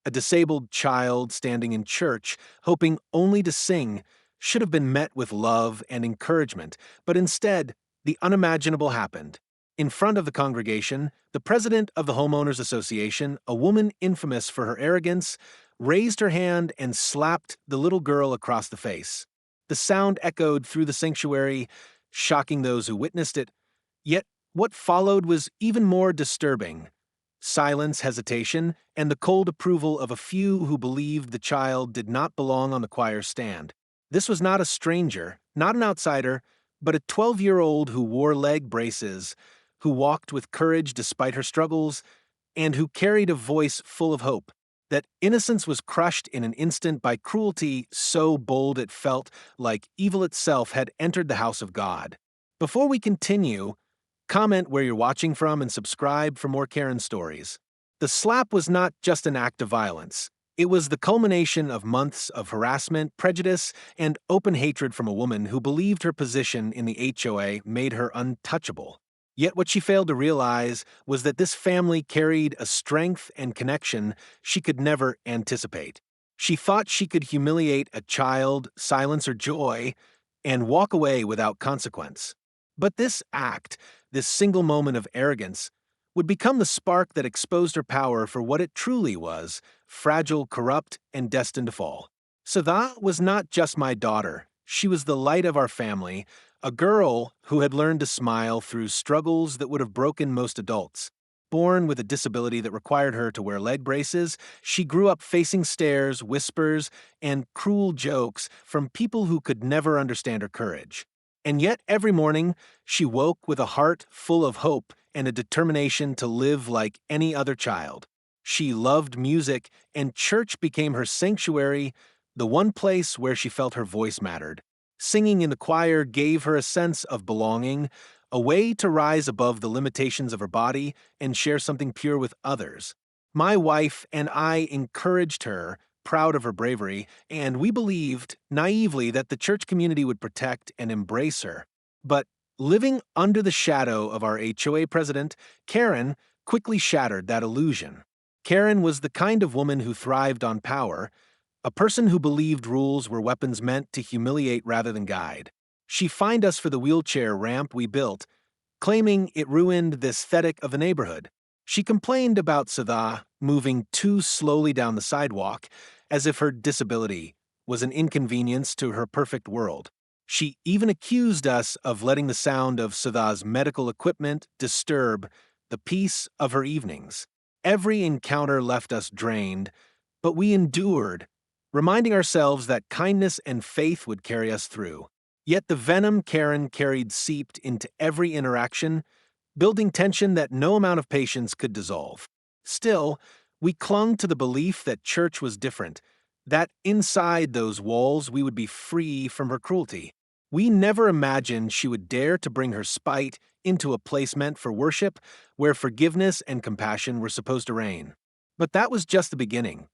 A disabled child standing in church, hoping only to sing, should have been met with love and encouragement, but instead, the unimaginable happened. In front of the congregation, the president of the Homeowners Association, a woman infamous for her arrogance, raised her hand and slapped the little girl across the face. The sound echoed through the sanctuary, shocking those who witnessed it. Yet, what followed was even more disturbing. Silence, hesitation, and the cold approval of a few who believed the child did not belong on the choir stand. This was not a stranger, not an outsider, but a 12-year-old who wore leg braces, who walked with courage despite her struggles, and who carried a voice full of hope. That innocence was crushed in an instant by cruelty so bold it felt like evil itself had entered the house of God. Before we continue, comment where you're watching from and subscribe for more Karen stories. The slap was not just an act of violence. It was the culmination of months of harassment, prejudice, and open hatred from a woman who believed her position in the HOA made her untouchable. Yet what she failed to realize was that this family carried a strength and connection she could never anticipate. She thought she could humiliate a child, silence her joy, and walk away without consequence. But this act, this single moment of arrogance, would become the spark that exposed her power for what it truly was: fragile, corrupt, and destined to fall. Sada was not just my daughter. She was the light of our family, a girl who had learned to smile through struggles that would have broken most adults. Born with a disability that required her to wear leg braces, she grew up facing stares, whispers, and cruel jokes from people who could never understand her courage. And yet every morning, she woke with a heart full of hope and a determination to live like any other child. She loved music, and church became her sanctuary, the one place where she felt her voice mattered. Singing in the choir gave her a sense of belonging, a way to rise above the limitations of her body and share something pure with others. My wife and I encouraged her, proud of her bravery, and we believed, naively, that the church community would protect and embrace her. But living under the shadow of our HOA president, Karen, quickly shattered that illusion. Karen was the kind of woman who thrived on power, a person who believed rules were weapons meant to humiliate rather than guide. She fined us for the wheelchair ramp we built, claiming it ruined the aesthetic of the neighborhood. She complained about Sada moving too slowly down the sidewalk, as if her disability was an inconvenience to her perfect world. She even accused us of letting the sound of Sada's medical equipment disturb the peace of her evenings. Every encounter left us drained, but we endured, reminding ourselves that kindness and faith would carry us through. Yet the venom Karen carried seeped into every interaction, building tension that no amount of patience could dissolve. Still, we clung to the belief that church was different, that inside those walls we would be free from her cruelty. We never imagined she would dare to bring her spite into a place meant for worship, where forgiveness and compassion were supposed to reign. But that was just the beginning.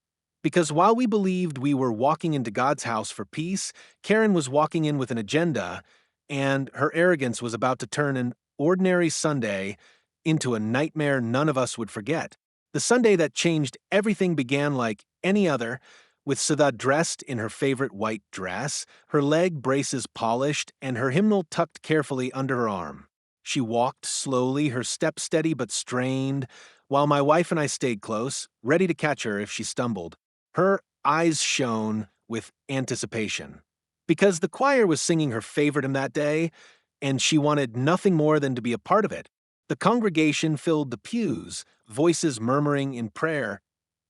Because while we believed we were walking into God's house for peace, Karen was walking in with an agenda, and her arrogance was about to turn an ordinary Sunday into a nightmare none of us would forget. The Sunday that changed everything began like any other, with Sada dressed in her favorite white dress, her leg braces polished, and her hymnal tucked carefully under her arm. She walked slowly, her step steady but strained, while my wife and I stayed close, ready to catch her if she stumbled. Her eyes shone with anticipation. Because the choir was singing her favorite hymn that day, and she wanted nothing more than to be a part of it. The congregation filled the pews, voices murmuring in prayer.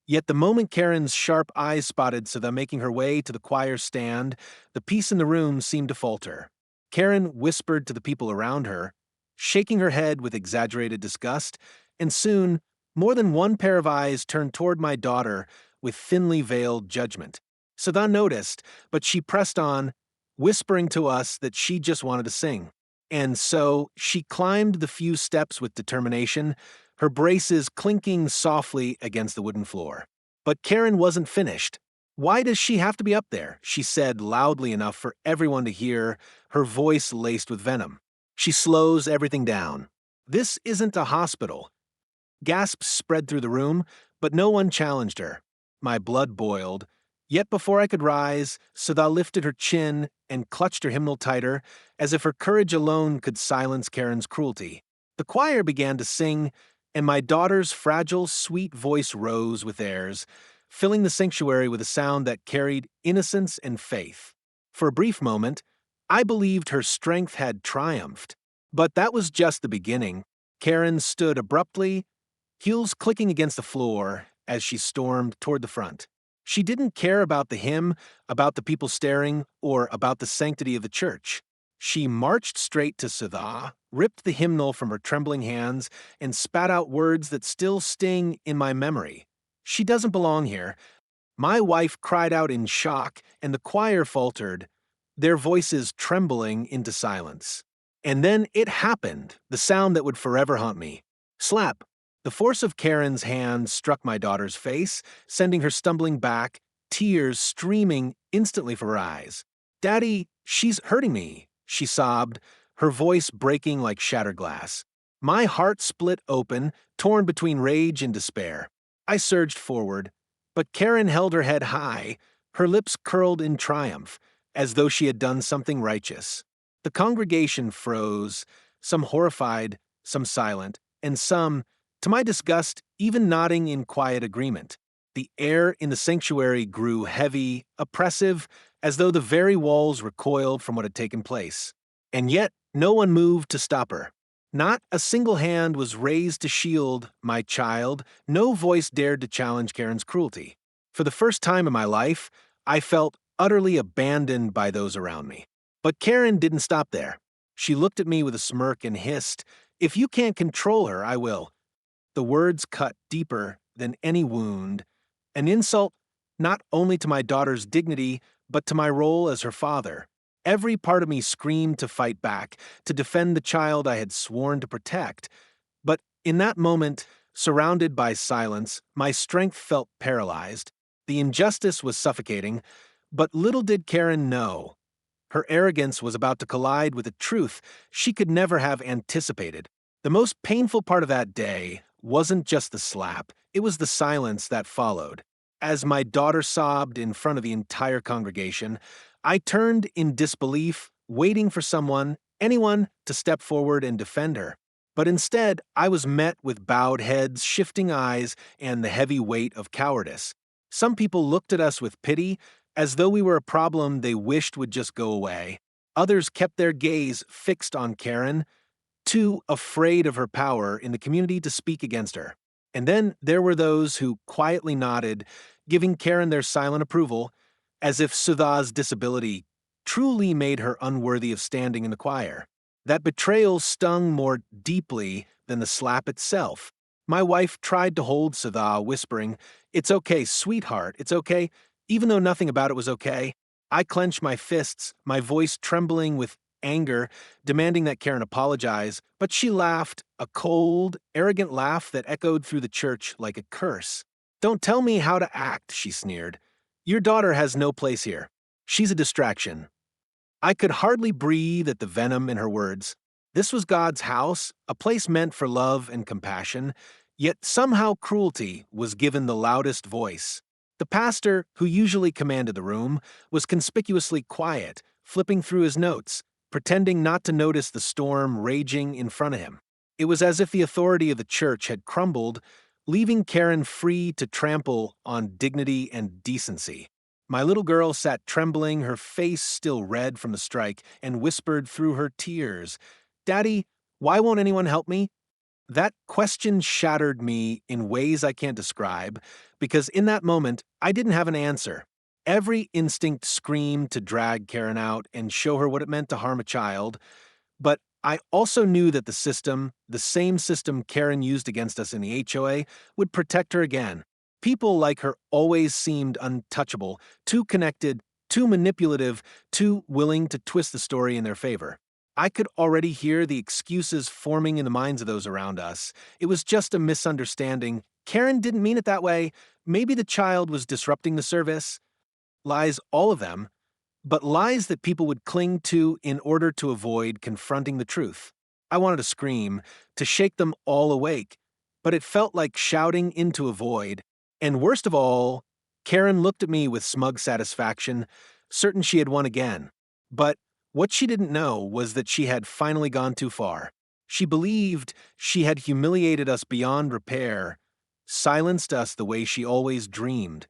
Yet the moment Karen's sharp eyes spotted Sada making her way to the choir stand, the peace in the room seemed to falter. Karen whispered to the people around her, shaking her head with exaggerated disgust, and soon, more than one pair of eyes turned toward my daughter with thinly veiled judgment. Sada noticed, but she pressed on, whispering to us that she just wanted to sing. And so she climbed the few steps with determination, her braces clinking softly against the wooden floor. But Karen wasn't finished. "Why does she have to be up there?" she said loudly enough for everyone to hear, her voice laced with venom. "She slows everything down. This isn't a hospital." Gasps spread through the room, but no one challenged her. My blood boiled. Yet before I could rise, Sudha lifted her chin and clutched her hymnal tighter, as if her courage alone could silence Karen's cruelty. The choir began to sing, and my daughter's fragile, sweet voice rose with airs, filling the sanctuary with a sound that carried innocence and faith. For a brief moment, I believed her strength had triumphed. But that was just the beginning. Karen stood abruptly, heels clicking against the floor, as she stormed toward the front. She didn't care about the hymn, about the people staring, or about the sanctity of the church. She marched straight to Sudha, ripped the hymnal from her trembling hands, and spat out words that still sting in my memory. "She doesn't belong here." My wife cried out in shock, and the choir faltered, their voices trembling into silence. And then it happened, the sound that would forever haunt me. Slap! The force of Karen's hand struck my daughter's face, sending her stumbling back, tears streaming instantly from her eyes. "Daddy, she's hurting me," she sobbed, her voice breaking like shattered glass. My heart split open, torn between rage and despair. I surged forward, but Karen held her head high, her lips curled in triumph, as though she had done something righteous. The congregation froze, some horrified, some silent, and some, to my disgust, even nodding in quiet agreement. The air in the sanctuary grew heavy, oppressive, as though the very walls recoiled from what had taken place. And yet, no one moved to stop her. Not a single hand was raised to shield my child, no voice dared to challenge Karen's cruelty. For the first time in my life, I felt utterly abandoned by those around me. But Karen didn't stop there. She looked at me with a smirk and hissed, "If you can't control her, I will." The words cut deeper than any wound, an insult not only to my daughter's dignity, but to my role as her father. Every part of me screamed to fight back, to defend the child I had sworn to protect. But in that moment, surrounded by silence, my strength felt paralyzed. The injustice was suffocating, but little did Karen know. Her arrogance was about to collide with a truth she could never have anticipated. The most painful part of that day wasn't just the slap, it was the silence that followed. As my daughter sobbed in front of the entire congregation, I turned in disbelief, waiting for someone, anyone, to step forward and defend her. But instead, I was met with bowed heads, shifting eyes, and the heavy weight of cowardice. Some people looked at us with pity, as though we were a problem they wished would just go away. Others kept their gaze fixed on Karen, too afraid of her power in the community to speak against her. And then there were those who quietly nodded, giving Karen their silent approval, as if Sudha's disability truly made her unworthy of standing in the choir. That betrayal stung more deeply than the slap itself. My wife tried to hold Sudha, whispering, "It's okay, sweetheart, it's okay," even though nothing about it was okay. I clenched my fists, my voice trembling with anger, demanding that Karen apologize, but she laughed, a cold, arrogant laugh that echoed through the church like a curse. "Don't tell me how to act," she sneered. "Your daughter has no place here. She's a distraction." I could hardly breathe at the venom in her words. This was God's house, a place meant for love and compassion, yet somehow cruelty was given the loudest voice. The pastor, who usually commanded the room, was conspicuously quiet, flipping through his notes, pretending not to notice the storm raging in front of him. It was as if the authority of the church had crumbled, leaving Karen free to trample on dignity and decency. My little girl sat trembling, her face still red from the strike, and whispered through her tears, "Daddy, why won't anyone help me?" That question shattered me in ways I can't describe, because in that moment, I didn't have an answer. Every instinct screamed to drag Karen out and show her what it meant to harm a child, but I also knew that the system, the same system Karen used against us in the HOA, would protect her again. People like her always seemed untouchable, too connected, too manipulative, too willing to twist the story in their favor. I could already hear the excuses forming in the minds of those around us. It was just a misunderstanding. Karen didn't mean it that way. Maybe the child was disrupting the service. Lies, all of them, but lies that people would cling to in order to avoid confronting the truth. I wanted to scream, to shake them all awake, but it felt like shouting into a void. And worst of all, Karen looked at me with smug satisfaction, certain she had won again. But what she didn't know was that she had finally gone too far. She believed she had humiliated us beyond repair, silenced us the way she always dreamed.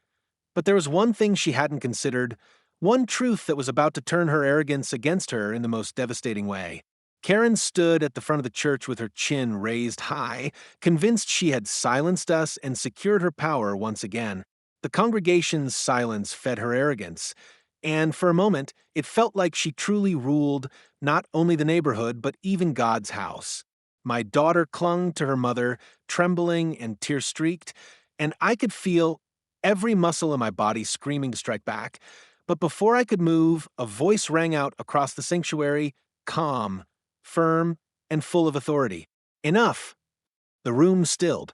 But there was one thing she hadn't considered, one truth that was about to turn her arrogance against her in the most devastating way. Karen stood at the front of the church with her chin raised high, convinced she had silenced us and secured her power once again. The congregation's silence fed her arrogance, and for a moment it felt like she truly ruled not only the neighborhood but even God's house. My daughter clung to her mother, trembling and tear-streaked, and I could feel every muscle in my body screaming to strike back. But before I could move, a voice rang out across the sanctuary, calm, firm, and full of authority. Enough! The room stilled.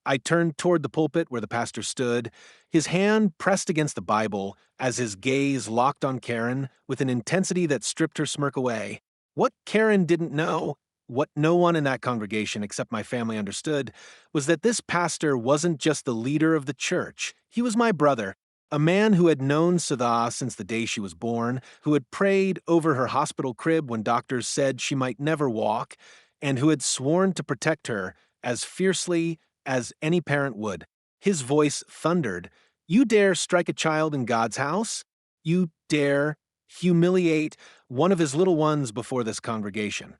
I turned toward the pulpit where the pastor stood, his hand pressed against the Bible as his gaze locked on Karen with an intensity that stripped her smirk away. What Karen didn't know, what no one in that congregation except my family understood, was that this pastor wasn't just the leader of the church. He was my brother, a man who had known Sada since the day she was born, who had prayed over her hospital crib when doctors said she might never walk, and who had sworn to protect her as fiercely as any parent would. His voice thundered, "You dare strike a child in God's house? You dare humiliate one of his little ones before this congregation."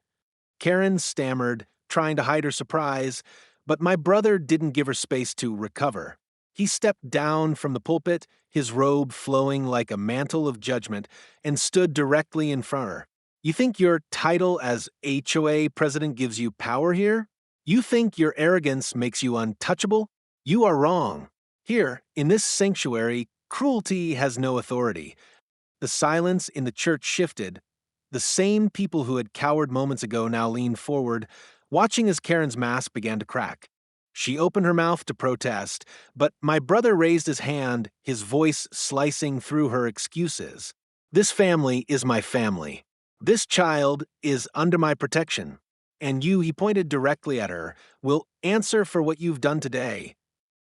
Karen stammered, trying to hide her surprise, but my brother didn't give her space to recover. He stepped down from the pulpit, his robe flowing like a mantle of judgment, and stood directly in front of her. "You think your title as HOA president gives you power here? You think your arrogance makes you untouchable? You are wrong. Here, in this sanctuary, cruelty has no authority." The silence in the church shifted. The same people who had cowered moments ago now leaned forward, watching as Karen's mask began to crack. She opened her mouth to protest, but my brother raised his hand, his voice slicing through her excuses. "This family is my family. This child is under my protection. And you," he pointed directly at her, "will answer for what you've done today."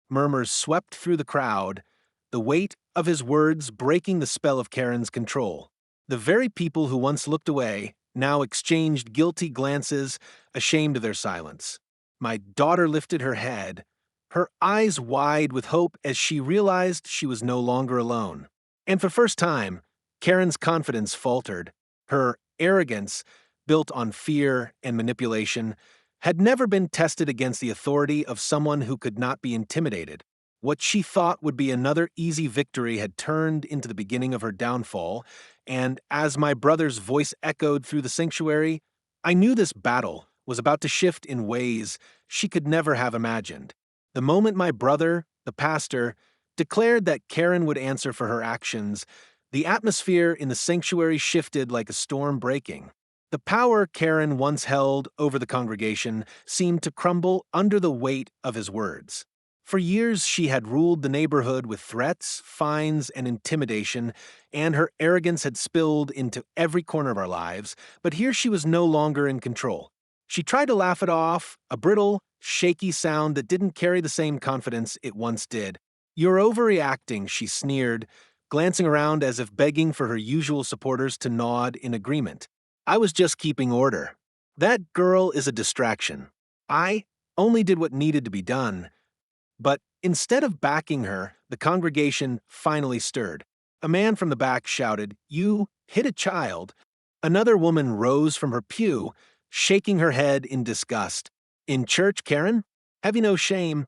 Murmurs swept through the crowd, the weight of his words breaking the spell of Karen's control. The very people who once looked away now exchanged guilty glances, ashamed of their silence. My daughter lifted her head, her eyes wide with hope as she realized she was no longer alone. And for the first time, Karen's confidence faltered. Her arrogance, built on fear and manipulation, had never been tested against the authority of someone who could not be intimidated. What she thought would be another easy victory had turned into the beginning of her downfall, and as my brother's voice echoed through the sanctuary, I knew this battle was about to shift in ways she could never have imagined. The moment my brother, the pastor, declared that Karen would answer for her actions, the atmosphere in the sanctuary shifted like a storm breaking. The power Karen once held over the congregation seemed to crumble under the weight of his words. For years, she had ruled the neighborhood with threats, fines, and intimidation, and her arrogance had spilled into every corner of our lives, but here she was no longer in control. She tried to laugh it off, a brittle, shaky sound that didn't carry the same confidence it once did. "You're overreacting," she sneered, glancing around as if begging for her usual supporters to nod in agreement. "I was just keeping order. That girl is a distraction. I only did what needed to be done." But instead of backing her, the congregation finally stirred. A man from the back shouted, "You hit a child." Another woman rose from her pew, shaking her head in disgust. "In church, Karen? Have you no shame?"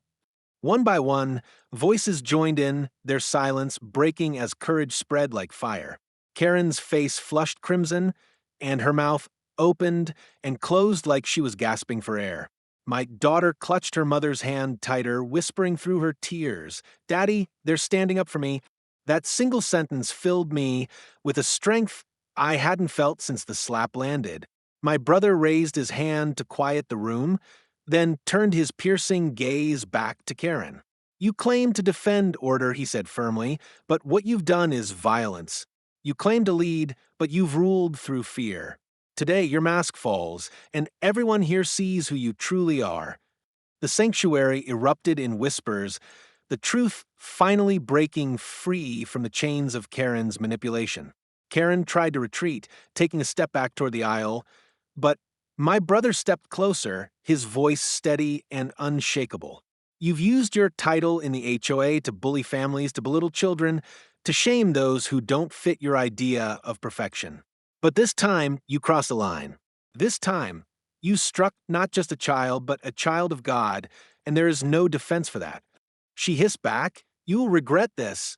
One by one, voices joined in, their silence breaking as courage spread like fire. Karen's face flushed crimson, and her mouth opened and closed like she was gasping for air. My daughter clutched her mother's hand tighter, whispering through her tears, "Daddy, they're standing up for me." That single sentence filled me with a strength I hadn't felt since the slap landed. My brother raised his hand to quiet the room, then turned his piercing gaze back to Karen. "You claim to defend order," he said firmly, "but what you've done is violence. You claim to lead, but you've ruled through fear. Today, your mask falls, and everyone here sees who you truly are." The sanctuary erupted in whispers, the truth finally breaking free from the chains of Karen's manipulation. Karen tried to retreat, taking a step back toward the aisle, but my brother stepped closer, his voice steady and unshakable. You've used your title in the HOA to bully families, to belittle children, to shame those who don't fit your idea of perfection. But this time, you crossed a line. This time, you struck not just a child, but a child of God, and there is no defense for that. She hissed back, "You will regret this."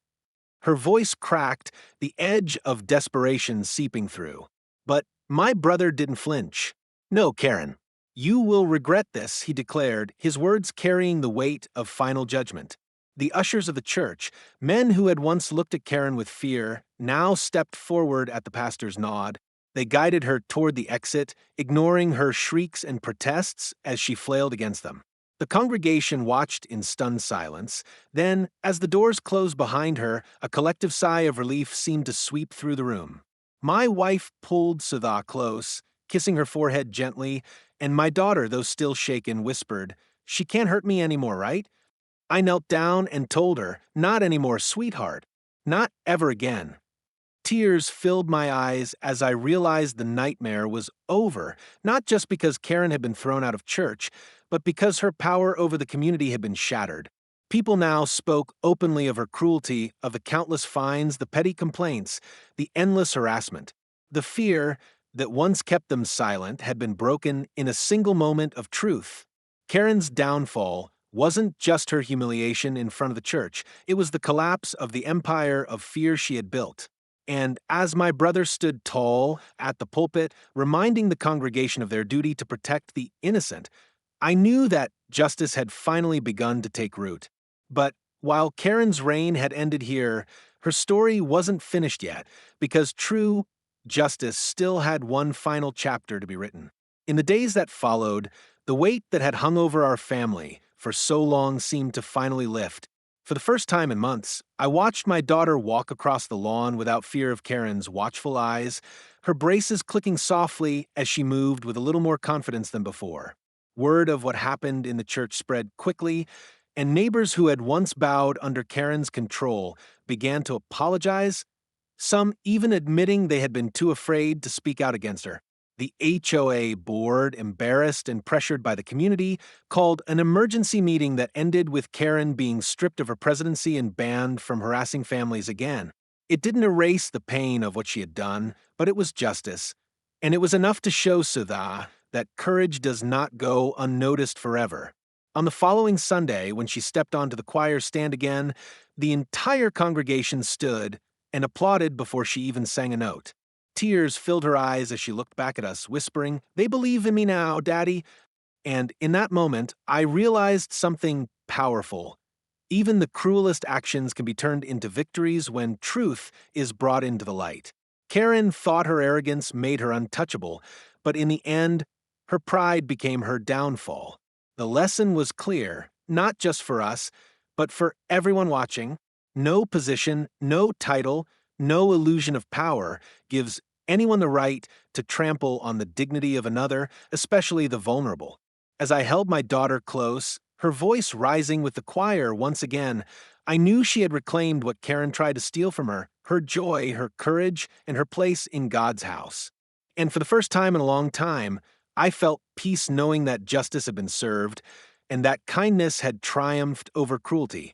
Her voice cracked, the edge of desperation seeping through. But my brother didn't flinch. "No, Karen. You will regret this," he declared, his words carrying the weight of final judgment. The ushers of the church, men who had once looked at Karen with fear, now stepped forward at the pastor's nod. They guided her toward the exit, ignoring her shrieks and protests as she flailed against them. The congregation watched in stunned silence. Then, as the doors closed behind her, a collective sigh of relief seemed to sweep through the room. My wife pulled Sudha close, kissing her forehead gently, and my daughter, though still shaken, whispered, "She can't hurt me anymore, right?" I knelt down and told her, "Not anymore, sweetheart. Not ever again." Tears filled my eyes as I realized the nightmare was over, not just because Karen had been thrown out of church, but because her power over the community had been shattered. People now spoke openly of her cruelty, of the countless fines, the petty complaints, the endless harassment. The fear that once kept them silent had been broken in a single moment of truth. Karen's downfall wasn't just her humiliation in front of the church, it was the collapse of the empire of fear she had built. And as my brother stood tall at the pulpit, reminding the congregation of their duty to protect the innocent, I knew that justice had finally begun to take root. But while Karen's reign had ended here, her story wasn't finished yet, because true justice still had one final chapter to be written. In the days that followed, the weight that had hung over our family for so long seemed to finally lift. For the first time in months, I watched my daughter walk across the lawn without fear of Karen's watchful eyes, her braces clicking softly as she moved with a little more confidence than before. Word of what happened in the church spread quickly, and neighbors who had once bowed under Karen's control began to apologize, some even admitting they had been too afraid to speak out against her. The HOA board, embarrassed and pressured by the community, called an emergency meeting that ended with Karen being stripped of her presidency and banned from harassing families again. It didn't erase the pain of what she had done, but it was justice. And it was enough to show Sudha that courage does not go unnoticed forever. On the following Sunday, when she stepped onto the choir stand again, the entire congregation stood and applauded before she even sang a note. Tears filled her eyes as she looked back at us, whispering, "They believe in me now, Daddy." And in that moment, I realized something powerful. Even the cruelest actions can be turned into victories when truth is brought into the light. Karen thought her arrogance made her untouchable, but in the end, her pride became her downfall. The lesson was clear, not just for us, but for everyone watching. No position, no title, no illusion of power gives anyone the right to trample on the dignity of another, especially the vulnerable. As I held my daughter close, her voice rising with the choir once again, I knew she had reclaimed what Karen tried to steal from her joy, her courage, and her place in God's house. And for the first time in a long time, I felt peace knowing that justice had been served and that kindness had triumphed over cruelty.